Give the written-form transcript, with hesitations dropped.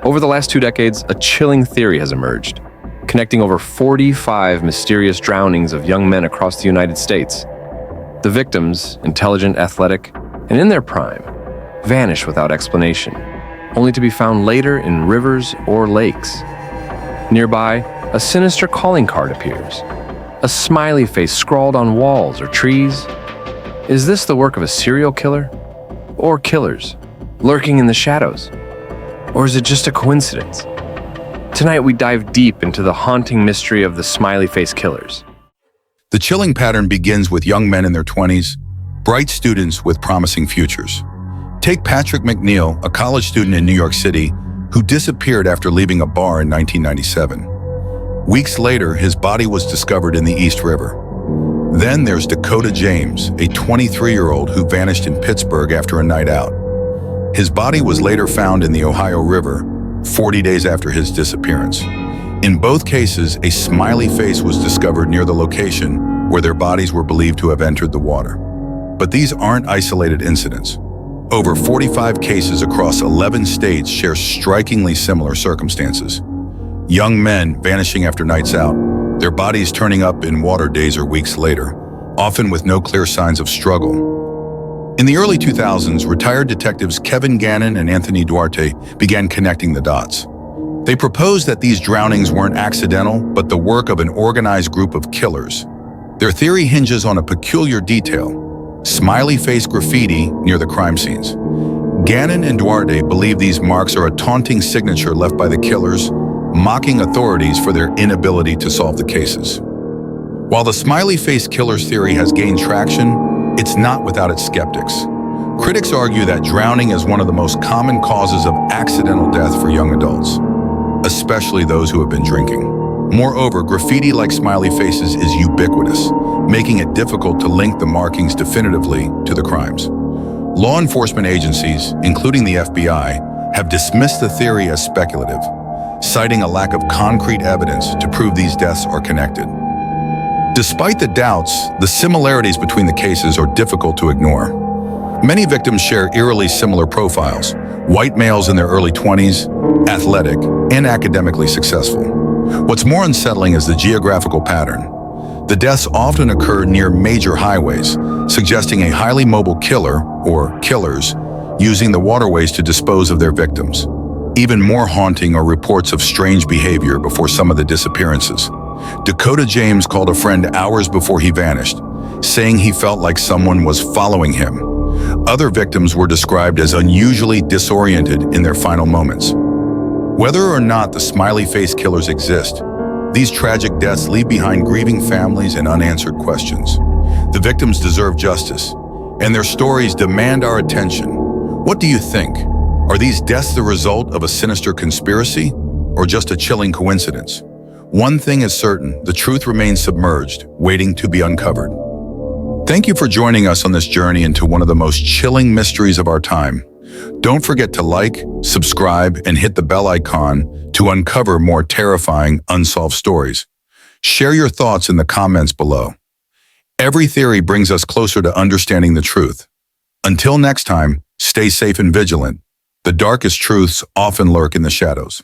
Over the last 2 decades, a chilling theory has emerged, connecting over 45 mysterious drownings of young men across the United States. The victims, intelligent, athletic, and in their prime, vanish without explanation, only to be found later in rivers or lakes. Nearby, a sinister calling card appears, a smiley face scrawled on walls or trees. Is this the work of a serial killer? Or killers, lurking in the shadows? Or is it just a coincidence? Tonight we dive deep into the haunting mystery of the Smiley Face Killers. The chilling pattern begins with young men in their 20s, bright students with promising futures. Take Patrick McNeil, a college student in New York City, who disappeared after leaving a bar in 1997. Weeks later, his body was discovered in the East River. Then there's Dakota James, a 23-year-old who vanished in Pittsburgh after a night out. His body was later found in the Ohio River, 40 days after his disappearance. In both cases, a smiley face was discovered near the location where their bodies were believed to have entered the water. But these aren't isolated incidents. Over 45 cases across 11 states share strikingly similar circumstances. Young men vanishing after nights out, their bodies turning up in water days or weeks later, often with no clear signs of struggle. In the early 2000s, retired detectives Kevin Gannon and Anthony Duarte began connecting the dots. They proposed that these drownings weren't accidental, but the work of an organized group of killers. Their theory hinges on a peculiar detail: smiley face graffiti near the crime scenes. Gannon and Duarte believe these marks are a taunting signature left by the killers, mocking authorities for their inability to solve the cases. While the Smiley Face Killers theory has gained traction, it's not without its skeptics. Critics argue that drowning is one of the most common causes of accidental death for young adults, especially those who have been drinking. Moreover, graffiti like smiley faces is ubiquitous, making it difficult to link the markings definitively to the crimes. Law enforcement agencies, including the FBI, have dismissed the theory as speculative, citing a lack of concrete evidence to prove these deaths are connected. Despite the doubts, the similarities between the cases are difficult to ignore. Many victims share eerily similar profiles: white males in their early 20s, athletic, and academically successful. What's more unsettling is the geographical pattern. The deaths often occur near major highways, suggesting a highly mobile killer, or killers, using the waterways to dispose of their victims. Even more haunting are reports of strange behavior before some of the disappearances. Dakota James called a friend hours before he vanished, saying he felt like someone was following him. Other victims were described as unusually disoriented in their final moments. Whether or not the Smiley Face Killers exist, these tragic deaths leave behind grieving families and unanswered questions. The victims deserve justice, and their stories demand our attention. What do you think? Are these deaths the result of a sinister conspiracy, or just a chilling coincidence? One thing is certain: the truth remains submerged, waiting to be uncovered. Thank you for joining us on this journey into one of the most chilling mysteries of our time. Don't forget to like, subscribe, and hit the bell icon to uncover more terrifying, unsolved stories. Share your thoughts in the comments below. Every theory brings us closer to understanding the truth. Until next time, stay safe and vigilant. The darkest truths often lurk in the shadows.